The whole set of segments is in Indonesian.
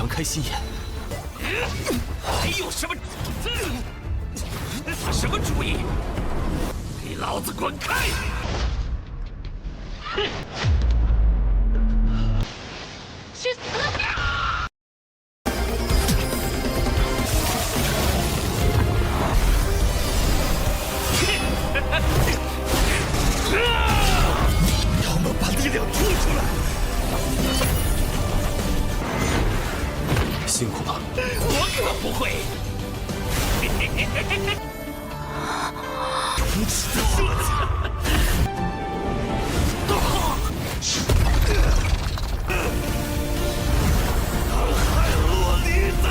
强开心眼。还有什么？打什么主意？给老子滚开！哼！去死！要么把力量吐出来！辛苦了。我可不会。如此的设计。海洛丽子。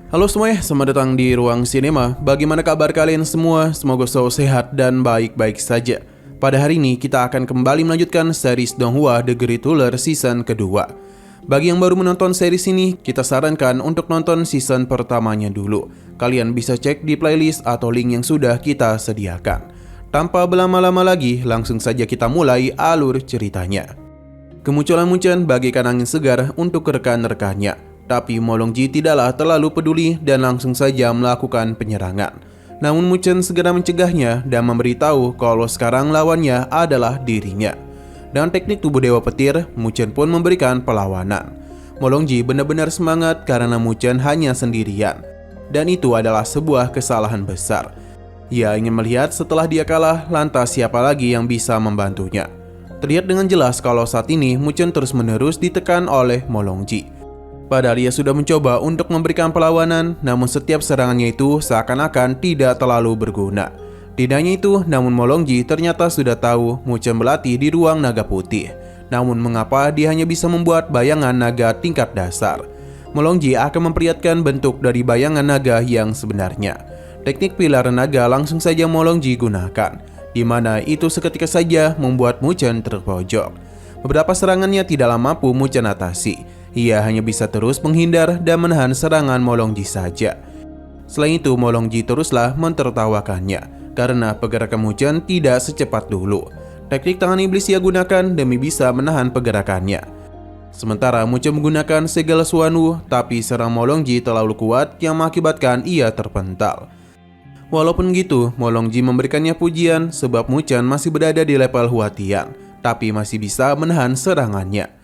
Halo semuanya, selamat datang di Ruang Sinema. Bagaimana kabar kalian semua? Semoga selalu sehat dan baik-baik saja. Pada hari ini kita akan kembali melanjutkan series Donghua The Great Ruler season kedua. Bagi yang baru menonton series ini, kita sarankan untuk nonton season pertamanya dulu. Kalian bisa cek di playlist atau link yang sudah kita sediakan. Tanpa berlama-lama lagi, langsung saja kita mulai alur ceritanya. Kemunculan Munchen bagaikan angin segar untuk rekan-rekannya. Tapi Molongji tidaklah terlalu peduli dan langsung saja melakukan penyerangan. Namun Munchen segera mencegahnya dan memberitahu kalau sekarang lawannya adalah dirinya. Dengan teknik tubuh Dewa Petir, Munchen pun memberikan perlawanan. Molongji benar-benar semangat karena Munchen hanya sendirian. Dan itu adalah sebuah kesalahan besar. Ia ingin melihat setelah dia kalah, lantas siapa lagi yang bisa membantunya. Terlihat dengan jelas kalau saat ini Munchen terus-menerus ditekan oleh Molongji. Padahal ia sudah mencoba untuk memberikan perlawanan, namun setiap serangannya itu seakan-akan tidak terlalu berguna. Tidak hanya itu, namun Molongji ternyata sudah tahu Munchen berlatih di ruang naga putih. Namun mengapa dia hanya bisa membuat bayangan naga tingkat dasar? Molongji akan memperlihatkan bentuk dari bayangan naga yang sebenarnya. Teknik pilar naga langsung saja Molongji gunakan, di mana itu seketika saja membuat Munchen terpojok. Beberapa serangannya tidaklah mampu Munchen atasi. Ia hanya bisa terus menghindar dan menahan serangan Molongji saja. Selain itu, Molongji teruslah mentertawakannya karena pergerakan Munchen tidak secepat dulu. Teknik tangan iblis ia gunakan demi bisa menahan pergerakannya. Sementara Munchen menggunakan segala suanu, tapi serang Molongji terlalu kuat yang mengakibatkan ia terpental. Walaupun begitu, Molongji memberikannya pujian sebab Munchen masih berada di level Huatian, tapi masih bisa menahan serangannya.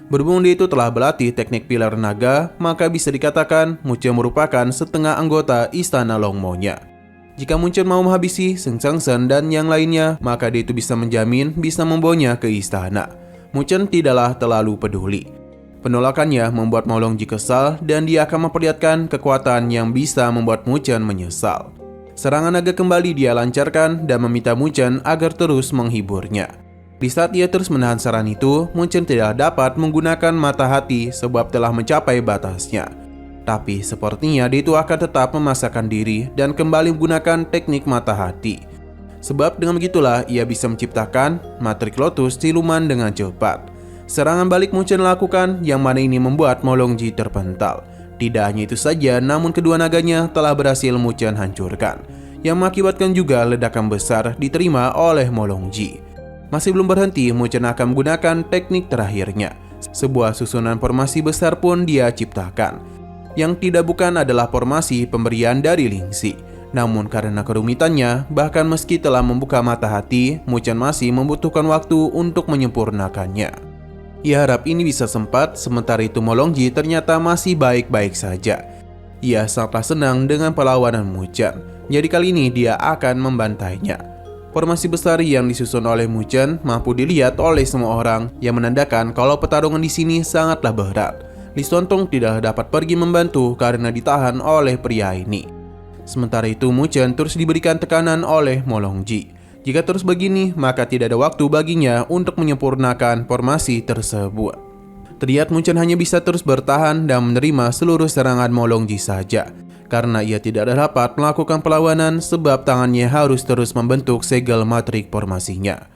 Berhubung dia itu telah berlatih teknik pilar naga, maka bisa dikatakan Munchen merupakan setengah anggota Istana Longmo-nya. Jika Munchen mau menghabisi Seng Sangsen dan yang lainnya, maka dia itu bisa menjamin bisa membawanya ke istana. Munchen tidaklah terlalu peduli. Penolakannya membuat Molongji kesal dan dia akan memperlihatkan kekuatan yang bisa membuat Munchen menyesal. Serangan naga kembali dia lancarkan dan meminta Munchen agar terus menghiburnya. Di saat ia terus menahan serangan itu, Munchen tidak dapat menggunakan mata hati sebab telah mencapai batasnya. Tapi sepertinya dia itu akan tetap memaksakan diri dan kembali menggunakan teknik mata hati. Sebab dengan begitulah ia bisa menciptakan Matrix Lotus siluman dengan cepat. Serangan balik Munchen lakukan yang mana ini membuat Molongji terpental. Tidak hanya itu saja, namun kedua naganya telah berhasil Munchen hancurkan, yang mengakibatkan juga ledakan besar diterima oleh Molongji. Masih belum berhenti, Munchen akan menggunakan teknik terakhirnya. Sebuah susunan formasi besar pun dia ciptakan. Yang tidak bukan adalah formasi pemberian dari Lingxi. Namun karena kerumitannya, bahkan meski telah membuka mata hati, Munchen masih membutuhkan waktu untuk menyempurnakannya. Ia harap ini bisa sempat, sementara itu Molongji ternyata masih baik-baik saja. Ia sangatlah senang dengan perlawanan Munchen. Jadi kali ini dia akan membantainya. Formasi besar yang disusun oleh Munchen mampu dilihat oleh semua orang, yang menandakan kalau pertarungan di sini sangatlah berat. Li Xuantong tidak dapat pergi membantu karena ditahan oleh pria ini. Sementara itu Munchen terus diberikan tekanan oleh Molongji. Jika terus begini, maka tidak ada waktu baginya untuk menyempurnakan formasi tersebut. Terlihat Munchen hanya bisa terus bertahan dan menerima seluruh serangan Molongji saja. Karena ia tidak dapat melakukan perlawanan sebab tangannya harus terus membentuk segel matrik formasinya.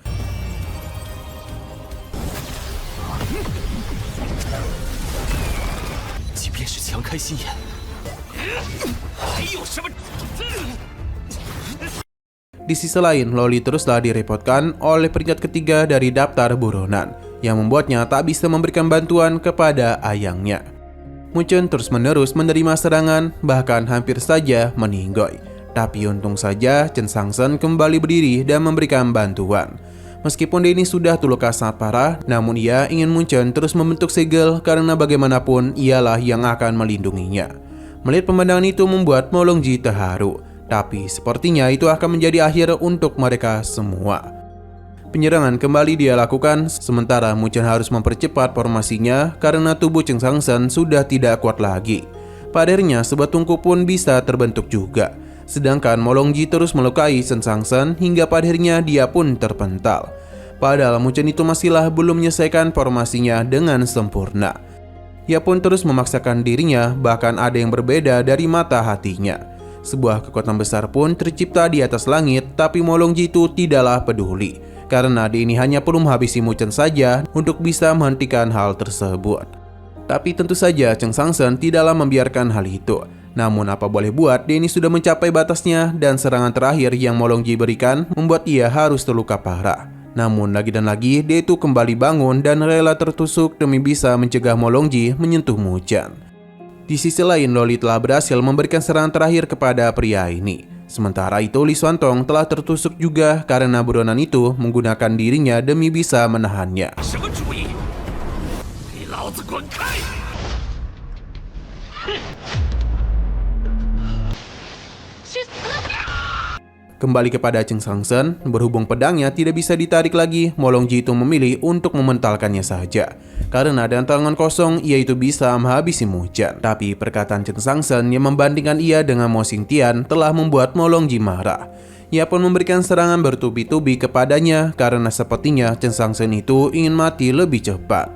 开心眼，还有什么？ Di sisi lain, Loli teruslah direpotkan oleh peringkat ketiga dari daftar buronan yang membuatnya tak bisa memberikan bantuan kepada ayangnya. Munchen terus-menerus menerima serangan, bahkan hampir saja meninggoy. Tapi untung saja Chen Shangsen kembali berdiri dan memberikan bantuan. Meskipun Denny sudah terluka sangat parah, namun ia ingin Munchen terus membentuk segel karena bagaimanapun ialah yang akan melindunginya. Melihat pemandangan itu membuat Molongji terharu, tapi sepertinya itu akan menjadi akhir untuk mereka semua. Penyerangan kembali dia lakukan, sementara Munchen harus mempercepat formasinya karena tubuh Chen Shangsen sudah tidak kuat lagi. Pada akhirnya sebuah tungku pun bisa terbentuk juga. Sedangkan Molongji terus melukai Chen Shangsen hingga pada akhirnya dia pun terpental. Padahal Munchen itu masihlah belum menyelesaikan formasinya dengan sempurna. Ia pun terus memaksakan dirinya, bahkan ada yang berbeda dari mata hatinya. Sebuah kekuatan besar pun tercipta di atas langit, tapi Molongji itu tidaklah peduli. Karena dia ini hanya perlu menghabisi Munchen saja untuk bisa menghentikan hal tersebut. Tapi tentu saja Chen Shangsen tidaklah membiarkan hal itu. Namun apa boleh buat, dia ini sudah mencapai batasnya dan serangan terakhir yang Molongji berikan membuat ia harus terluka parah. Namun lagi dan lagi dia itu kembali bangun dan rela tertusuk demi bisa mencegah Molongji menyentuh Munchen. Di sisi lain, Loli telah berhasil memberikan serangan terakhir kepada pria ini. Sementara itu Li Xuantong telah tertusuk juga karena buronan itu menggunakan dirinya demi bisa menahannya. 什么主意？给老子滚开！ Kembali kepada Chen Shangsen, berhubung pedangnya tidak bisa ditarik lagi, Molongji itu memilih untuk mementalkannya saja. Karena dengan tangan kosong, ia itu bisa menghabisi Munchen. Tapi perkataan Chen Shangsen yang membandingkan ia dengan Mo Xingtian telah membuat Molongji marah. Ia pun memberikan serangan bertubi-tubi kepadanya karena sepertinya Chen Shangsen itu ingin mati lebih cepat.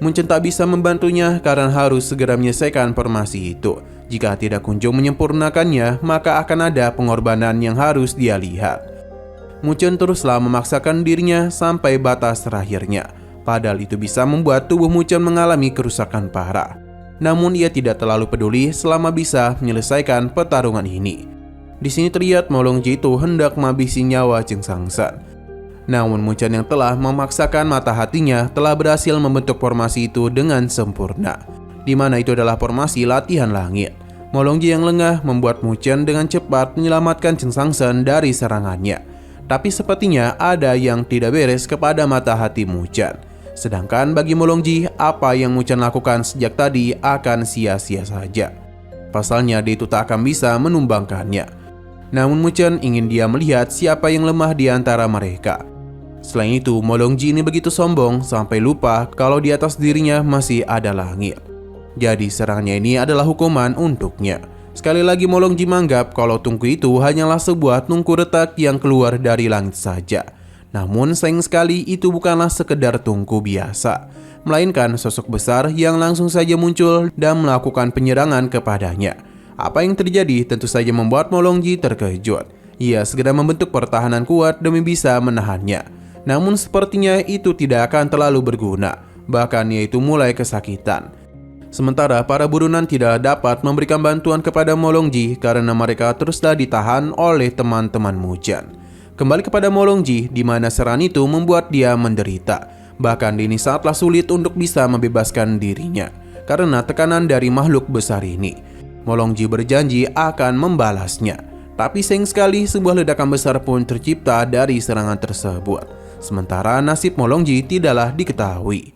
Munchen tak bisa membantunya karena harus segera menyelesaikan formasi itu. Jika tidak kunjung menyempurnakannya, maka akan ada pengorbanan yang harus dia lihat. Munchen teruslah memaksakan dirinya sampai batas terakhirnya. Padahal itu bisa membuat tubuh Munchen mengalami kerusakan parah. Namun ia tidak terlalu peduli selama bisa menyelesaikan pertarungan ini. Di sini terlihat Molongji itu hendak menghabisi nyawa Chen Shangsen. Namun Munchen yang telah memaksakan mata hatinya telah berhasil membentuk formasi itu dengan sempurna, di mana itu adalah formasi latihan langit. Molongji yang lengah membuat Munchen dengan cepat menyelamatkan Chen Shangsen dari serangannya. Tapi sepertinya ada yang tidak beres kepada mata hati Munchen. Sedangkan bagi Molongji, apa yang Munchen lakukan sejak tadi akan sia-sia saja. Pasalnya dia itu tak akan bisa menumbangkannya. Namun Munchen ingin dia melihat siapa yang lemah di antara mereka. Selain itu, Molongji ini begitu sombong sampai lupa kalau di atas dirinya masih ada langit. Jadi serangannya ini adalah hukuman untuknya. Sekali lagi Molongji menganggap kalau tungku itu hanyalah sebuah tungku retak yang keluar dari langit saja. Namun sayang sekali itu bukanlah sekedar tungku biasa, melainkan sosok besar yang langsung saja muncul dan melakukan penyerangan kepadanya. Apa yang terjadi tentu saja membuat Molongji terkejut. Ia segera membentuk pertahanan kuat demi bisa menahannya. Namun sepertinya itu tidak akan terlalu berguna, bahkan ia itu mulai kesakitan. Sementara para buronan tidak dapat memberikan bantuan kepada Molongji karena mereka teruslah ditahan oleh teman-teman Munchen. Kembali kepada Molongji, di mana serangan itu membuat dia menderita. Bahkan ini sangatlah sulit untuk bisa membebaskan dirinya karena tekanan dari makhluk besar ini. Molongji berjanji akan membalasnya. Tapi sayang sekali sebuah ledakan besar pun tercipta dari serangan tersebut. Sementara nasib Molongji tidaklah diketahui.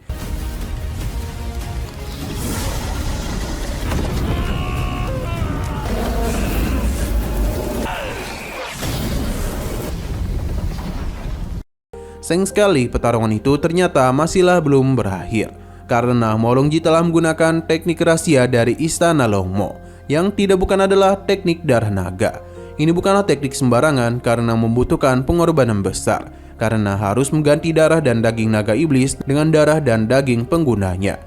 Sayang sekali pertarungan itu ternyata masihlah belum berakhir. Karena Molongji telah menggunakan teknik rahasia dari Istana Longmo, yang tidak bukan adalah teknik darah naga. Ini bukanlah teknik sembarangan karena membutuhkan pengorbanan besar, karena harus mengganti darah dan daging naga iblis dengan darah dan daging penggunanya.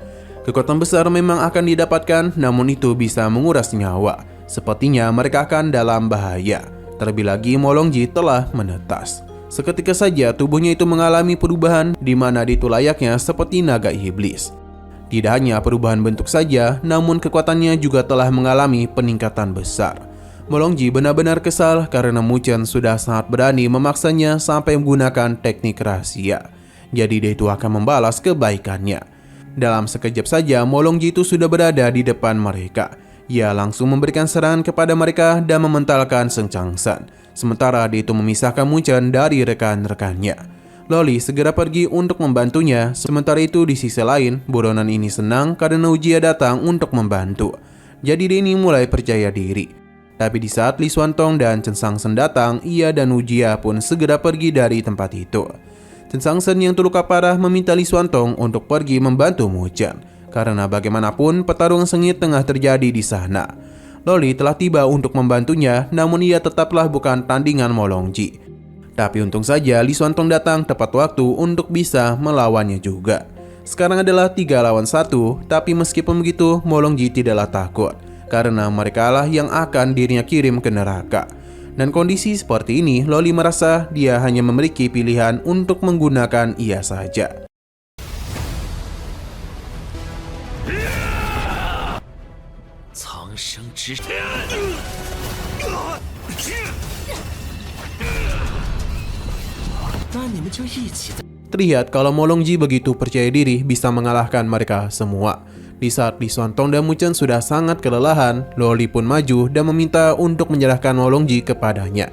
Kekuatan besar memang akan didapatkan, namun itu bisa menguras nyawa. Sepertinya mereka akan dalam bahaya. Terlebih lagi Molongji telah menetas. Seketika saja tubuhnya itu mengalami perubahan di mana itu layaknya seperti naga iblis. Tidak hanya perubahan bentuk saja, namun kekuatannya juga telah mengalami peningkatan besar. Molongji benar-benar kesal karena Mu Chen sudah sangat berani memaksanya sampai menggunakan teknik rahasia. Jadi dia itu akan membalas kebaikannya. Dalam sekejap saja, Molongji itu sudah berada di depan mereka. Ia langsung memberikan serangan kepada mereka dan mementalkan Seng Changsan. Sementara dia itu memisahkan Mu Chen dari rekan-rekannya. Loli segera pergi untuk membantunya, sementara itu di sisi lain, buronan ini senang karena Ujia datang untuk membantu. Jadi dia ini mulai percaya diri. Tapi di saat Li Xuantong dan Chen Shangsen datang, ia dan Ujia pun segera pergi dari tempat itu. Chen Shangsen yang terluka parah meminta Li Xuantong untuk pergi membantu Mu Chen, karena bagaimanapun pertarungan sengit tengah terjadi di sana. Loli telah tiba untuk membantunya, namun ia tetaplah bukan tandingan Molongji. Tapi untung saja Li Xuantong datang tepat waktu untuk bisa melawannya juga. Sekarang adalah 3 lawan 1, tapi meskipun begitu Molongji tidaklah takut, karena mereka lah yang akan dirinya kirim ke neraka. Dan kondisi seperti ini, Loli merasa dia hanya memiliki pilihan untuk menggunakan ia saja. Terlihat kalau Molongji begitu percaya diri bisa mengalahkan mereka semua. Di saat Li Xuantong dan Mu Chen sudah sangat kelelahan, Loli pun maju dan meminta untuk menyerahkan Molongji kepadanya.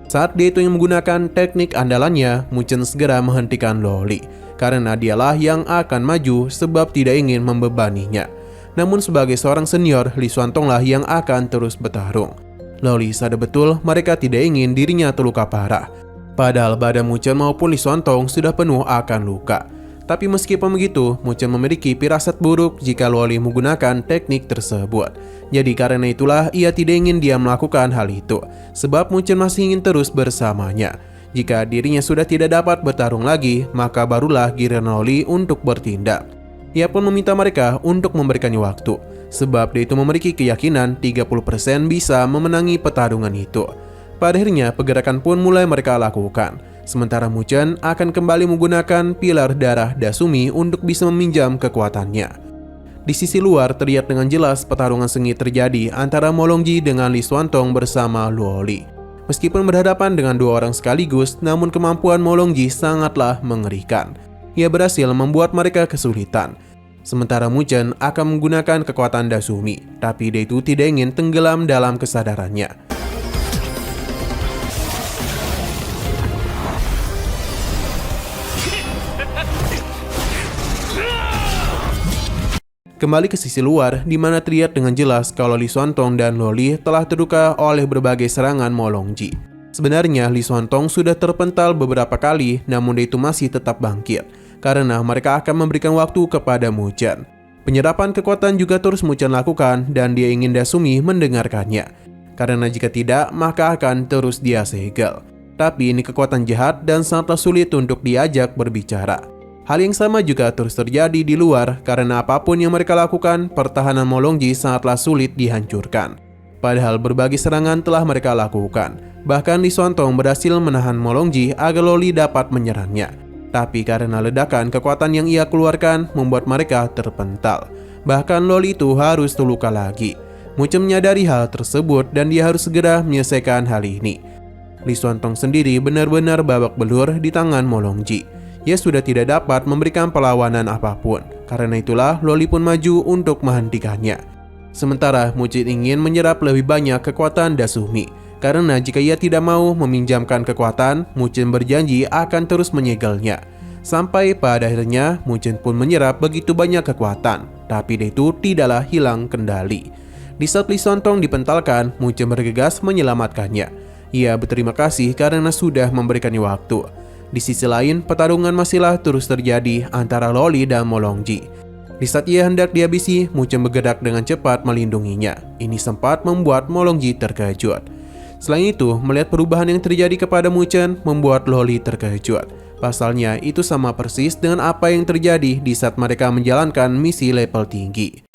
Saat dia itu yang menggunakan teknik andalannya, Mu Chen segera menghentikan Loli, karena dialah yang akan maju sebab tidak ingin membebaninya. Namun sebagai seorang senior, Li Xuantong lah yang akan terus bertarung. Loli sadar betul mereka tidak ingin dirinya terluka parah. Padahal badan Mu Chen maupun Li Xuantong sudah penuh akan luka. Tapi meskipun begitu, Mu Chen memiliki firasat buruk jika Loli menggunakan teknik tersebut. Jadi karena itulah ia tidak ingin dia melakukan hal itu, sebab Mu Chen masih ingin terus bersamanya. Jika dirinya sudah tidak dapat bertarung lagi, maka barulah giliran Loli untuk bertindak. Ia pun meminta mereka untuk memberikannya waktu, sebab dia itu memiliki keyakinan 30% bisa memenangi pertarungan itu. Pada akhirnya pergerakan pun mulai mereka lakukan. Sementara Mu Chen akan kembali menggunakan pilar darah Dasumi untuk bisa meminjam kekuatannya. Di sisi luar terlihat dengan jelas pertarungan sengit terjadi antara Molongji dengan Li Xuantong bersama Luoli. Meskipun berhadapan dengan 2 orang sekaligus, namun kemampuan Molongji sangatlah mengerikan. Ia berhasil membuat mereka kesulitan. Sementara Mu Chen akan menggunakan kekuatan Dasumi, tapi dia itu tidak ingin tenggelam dalam kesadarannya. Kembali ke sisi luar, di mana terlihat dengan jelas kalau Li Xuantong dan Loli telah terluka oleh berbagai serangan Molongji. Sebenarnya Li Xuantong sudah terpental beberapa kali, namun dia itu masih tetap bangkit, karena mereka akan memberikan waktu kepada Mu Chen. Penyerapan kekuatan juga terus Mu Chen lakukan, dan dia ingin Dasumi mendengarkannya, karena jika tidak, maka akan terus dia segel. Tapi ini kekuatan jahat dan sangatlah sulit untuk diajak berbicara. Hal yang sama juga terus terjadi di luar, karena apapun yang mereka lakukan, pertahanan Molongji sangatlah sulit dihancurkan. Padahal berbagai serangan telah mereka lakukan. Bahkan Li Xuantong berhasil menahan Molongji agar Loli dapat menyerangnya. Tapi karena ledakan kekuatan yang ia keluarkan membuat mereka terpental. Bahkan Loli itu harus terluka lagi. Mu Chen menyadari hal tersebut dan dia harus segera menyelesaikan hal ini. Li Xuantong sendiri benar-benar babak belur di tangan Molongji. Ia sudah tidak dapat memberikan perlawanan apapun. Karena itulah Loli pun maju untuk menghentikannya. Sementara Mu Chen ingin menyerap lebih banyak kekuatan Dasumi. Karena jika ia tidak mau meminjamkan kekuatan, Mu Chen berjanji akan terus menyegelnya. Sampai pada akhirnya Mu Chen pun menyerap begitu banyak kekuatan. Tapi dia itu tidaklah hilang kendali. Di saat Li Xuantong dipentalkan, Mu Chen bergegas menyelamatkannya. Ia berterima kasih karena sudah memberikannya waktu. Di sisi lain, pertarungan masihlah terus terjadi antara Loli dan Molongji. Di saat ia hendak dihabisi, Mu Chen bergerak dengan cepat melindunginya. Ini sempat membuat Molongji terkejut. Selain itu, melihat perubahan yang terjadi kepada Mu Chen membuat Loli terkejut. Pasalnya, itu sama persis dengan apa yang terjadi di saat mereka menjalankan misi level tinggi.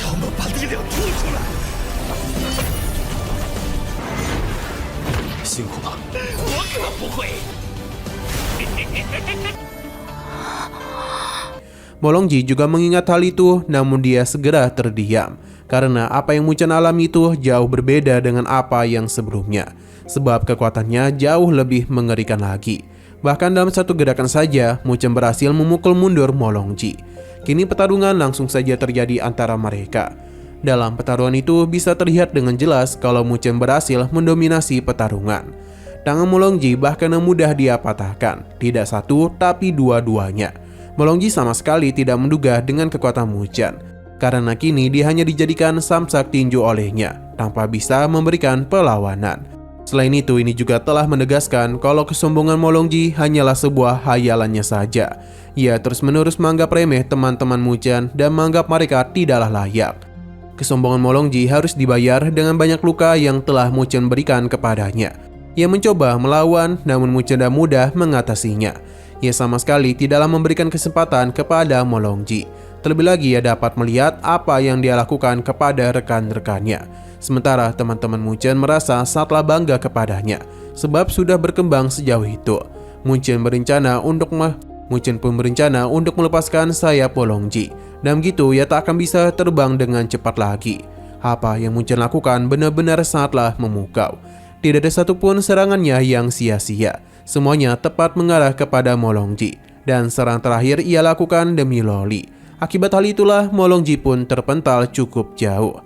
Molongji juga mengingat hal itu, namun dia segera terdiam. Karena apa yang Mu Chen alami itu jauh berbeda dengan apa yang sebelumnya. Sebab kekuatannya jauh lebih mengerikan lagi. Bahkan dalam satu gerakan saja, Mu Chen berhasil memukul mundur Molongji. Kini pertarungan langsung saja terjadi antara mereka. Dalam pertarungan itu bisa terlihat dengan jelas kalau Mu Chen berhasil mendominasi pertarungan. Tangan Molongji bahkan mudah dia patahkan, tidak satu tapi dua-duanya. Molongji sama sekali tidak menduga dengan kekuatan Mu Chen, karena kini dia hanya dijadikan samsak tinju olehnya, tanpa bisa memberikan perlawanan. Selain itu, ini juga telah menegaskan kalau kesombongan Molongji hanyalah sebuah hayalannya saja. Ia terus-menerus menganggap remeh teman-teman Mu Chen dan menganggap mereka tidaklah layak. Kesombongan Molongji harus dibayar dengan banyak luka yang telah Mu Chen berikan kepadanya. Ia mencoba melawan, namun Mu Chen mudah mengatasinya. Ia sama sekali tidaklah memberikan kesempatan kepada Molongji. Terlebih lagi ia dapat melihat apa yang dia lakukan kepada rekan-rekannya. Sementara teman-teman Mu Chen merasa sangatlah bangga kepadanya, sebab sudah berkembang sejauh itu. Mu Chen pun berencana untuk melepaskan sayap Molongji. Dan begitu ia tak akan bisa terbang dengan cepat lagi. Apa yang Mu Chen lakukan benar-benar sangatlah memukau. Tidak ada satupun serangannya yang sia-sia. Semuanya tepat mengarah kepada Molongji. Dan serang terakhir ia lakukan demi Loli. Akibat hal itulah Molongji pun terpental cukup jauh.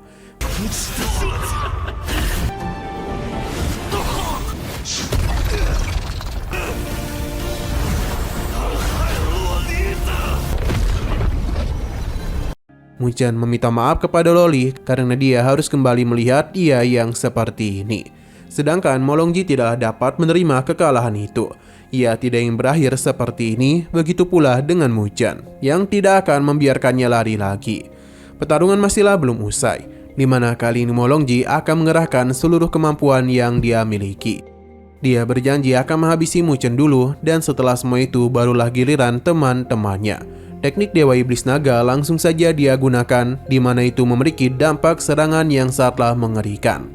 Mu Chen meminta maaf kepada Loli karena dia harus kembali melihat ia yang seperti ini. Sedangkan Molongji tidak dapat menerima kekalahan itu. Ia tidak ingin berakhir seperti ini, begitu pula dengan Mu Chen yang tidak akan membiarkannya lari lagi. Pertarungan masihlah belum usai, di mana kali ini Molongji akan mengerahkan seluruh kemampuan yang dia miliki. Dia berjanji akan menghabisi Mu Chen dulu, dan setelah semua itu barulah giliran teman-temannya. Teknik Dewa Iblis Naga langsung saja dia gunakan, di mana itu memiliki dampak serangan yang sangatlah mengerikan.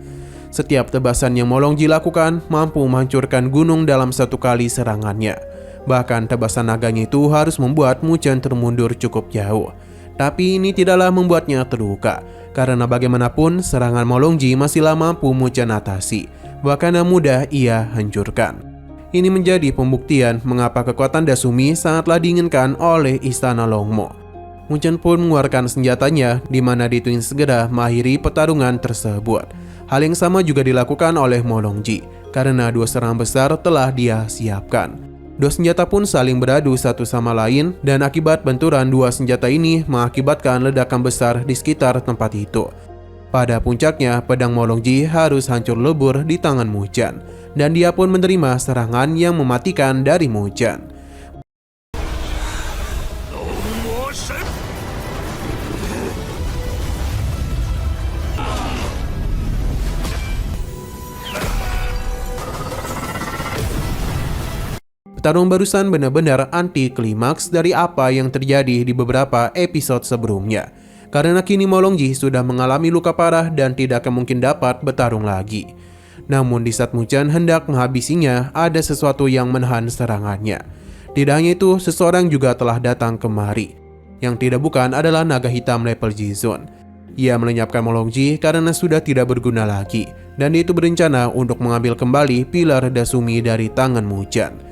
Setiap tebasan yang Molongji lakukan mampu menghancurkan gunung dalam satu kali serangannya. Bahkan tebasan naganya itu harus membuat Mu Chen termundur cukup jauh. Tapi ini tidaklah membuatnya terluka, karena bagaimanapun serangan Molongji masihlah mampu Mu Chen atasi. Bahkan mudah ia hancurkan. Ini menjadi pembuktian mengapa kekuatan Dasumi sangatlah diinginkan oleh Istana Longmo. Mu Chen pun mengeluarkan senjatanya, di mana dia ingin segera mengakhiri pertarungan tersebut. Hal yang sama juga dilakukan oleh Molongji, karena dua serangan besar telah dia siapkan. Dua senjata pun saling beradu satu sama lain, dan akibat benturan dua senjata ini mengakibatkan ledakan besar di sekitar tempat itu. Pada puncaknya, pedang Molongji harus hancur lebur di tangan Mu Chen, dan dia pun menerima serangan yang mematikan dari Mu Chen. Pertarungan barusan benar-benar anti klimaks dari apa yang terjadi di beberapa episode sebelumnya. Karena kini Molongji sudah mengalami luka parah dan tidak akan mungkin dapat bertarung lagi. Namun di saat Mu Chen hendak menghabisinya, ada sesuatu yang menahan serangannya. Tidak hanya itu, seseorang juga telah datang kemari. Yang tidak bukan adalah naga hitam level Jizun. Ia melenyapkan Molongji karena sudah tidak berguna lagi. Dan dia itu berencana untuk mengambil kembali pilar Dasumi dari tangan Mu Chen.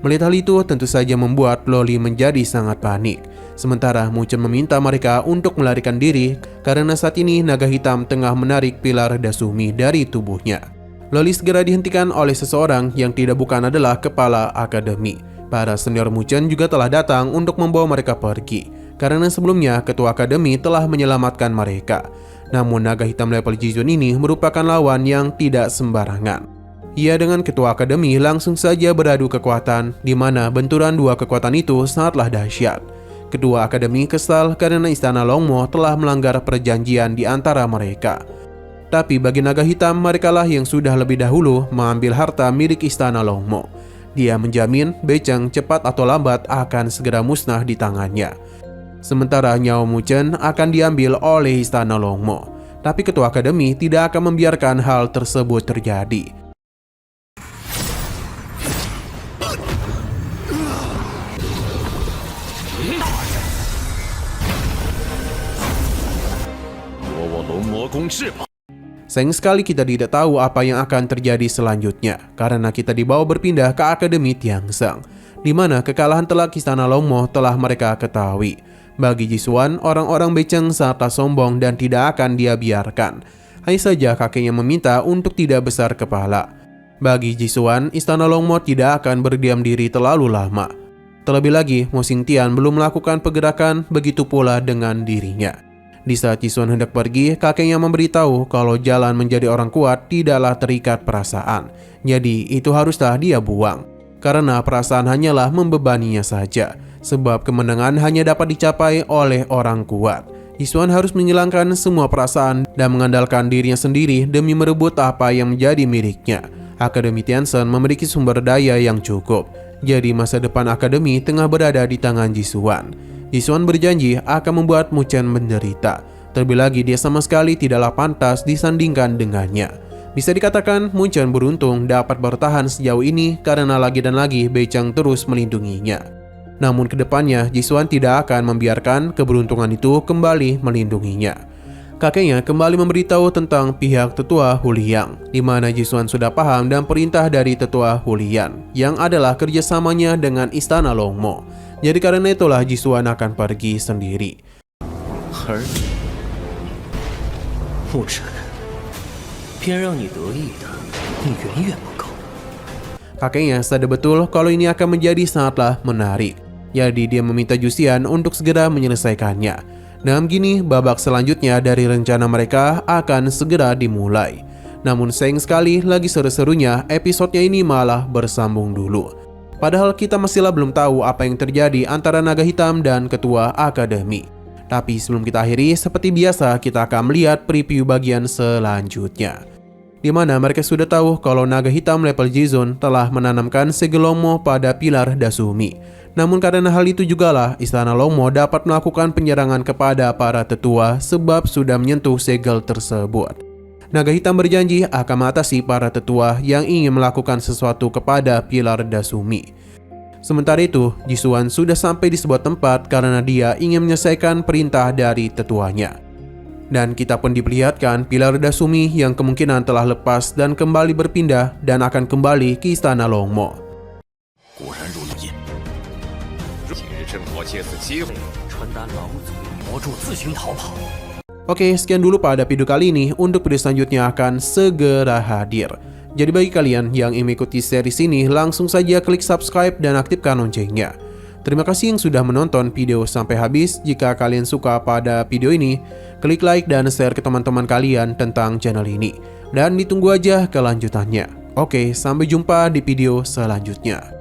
Melihat hal itu tentu saja membuat Loli menjadi sangat panik. Sementara Mu Chen meminta mereka untuk melarikan diri karena saat ini naga hitam tengah menarik pilar Dasumi dari tubuhnya. Loli segera dihentikan oleh seseorang yang tidak bukan adalah kepala akademi. Para senior Mu Chen juga telah datang untuk membawa mereka pergi, karena sebelumnya ketua akademi telah menyelamatkan mereka. Namun naga hitam level Jizun ini merupakan lawan yang tidak sembarangan. Ia dengan ketua akademi langsung saja beradu kekuatan, di mana benturan dua kekuatan itu sangatlah dahsyat. Ketua akademi kesal karena Istana Longmo telah melanggar perjanjian di antara mereka. Tapi bagi naga hitam, merekalah yang sudah lebih dahulu mengambil harta milik Istana Longmo. Dia menjamin Becheng cepat atau lambat akan segera musnah di tangannya. Sementara nyawa Mu Chen akan diambil oleh Istana Longmo. Tapi ketua akademi tidak akan membiarkan hal tersebut terjadi. 魔宫翅膀。 Sayang sekali kita tidak tahu apa yang akan terjadi selanjutnya, karena kita dibawa berpindah ke Akademi Tiangsang, di mana kekalahan telak Istana Longmo telah mereka ketahui. Bagi Jisuan, orang-orang beceng serta sombong dan tidak akan dia biarkan. Hanya saja kakeknya meminta untuk tidak besar kepala. Bagi Jisuan, Istana Longmo tidak akan berdiam diri terlalu lama. Terlebih lagi, Mo Xingtian belum melakukan pergerakan, begitu pula dengan dirinya. Di saat Jisuan hendak pergi, kakeknya memberitahu kalau jalan menjadi orang kuat tidaklah terikat perasaan. Jadi itu haruslah dia buang. Karena perasaan hanyalah membebaninya saja. Sebab kemenangan hanya dapat dicapai oleh orang kuat. Jisuan harus menghilangkan semua perasaan dan mengandalkan dirinya sendiri demi merebut apa yang menjadi miliknya. Akademi Tianzhen memiliki sumber daya yang cukup. Jadi masa depan akademi tengah berada di tangan Jisuan. Jisuan berjanji akan membuat Mu Chen menderita. Terlebih lagi dia sama sekali tidaklah pantas disandingkan dengannya. Bisa dikatakan Mu Chen beruntung dapat bertahan sejauh ini karena lagi dan lagi Bei Chang terus melindunginya. Namun kedepannya Jisuan tidak akan membiarkan keberuntungan itu kembali melindunginya. Kakeknya kembali memberitahu tentang pihak tetua Huliang, di mana Jisuan sudah paham dan perintah dari tetua Hulian, yang adalah kerjasamanya dengan Istana Longmo. Jadi karena itulah Jisuan akan pergi sendiri. Kakeknya sadar betul kalau ini akan menjadi sangatlah menarik. Jadi dia meminta Juxian untuk segera menyelesaikannya. Dengan begini, babak selanjutnya dari rencana mereka akan segera dimulai. Namun sayang sekali lagi seru-serunya episodenya ini malah bersambung dulu. Padahal kita masihlah belum tahu apa yang terjadi antara Naga Hitam dan Ketua Akademi. Tapi sebelum kita akhiri, seperti biasa kita akan melihat preview bagian selanjutnya. Di mana mereka sudah tahu kalau Naga Hitam level Jizun telah menanamkan segel Longmo pada pilar Dasumi. Namun karena hal itu jugalah Istana Longmo dapat melakukan penyerangan kepada para tetua sebab sudah menyentuh segel tersebut. Naga Hitam berjanji akan mengatasi para tetua yang ingin melakukan sesuatu kepada pilar Dasumi. Sementara itu, Jisuan sudah sampai di sebuah tempat karena dia ingin menyelesaikan perintah dari tetuanya. Dan kita pun diperlihatkan pilar Dasumi yang kemungkinan telah lepas dan kembali berpindah dan akan kembali ke Istana Longmo. Oke, sekian dulu pada video kali ini. Untuk video selanjutnya akan segera hadir. Jadi bagi kalian yang ingin mengikuti series ini, langsung saja klik subscribe dan aktifkan loncengnya. Terima kasih yang sudah menonton video sampai habis. Jika kalian suka pada video ini, klik like dan share ke teman-teman kalian tentang channel ini. Dan ditunggu aja kelanjutannya. Oke, sampai jumpa di video selanjutnya.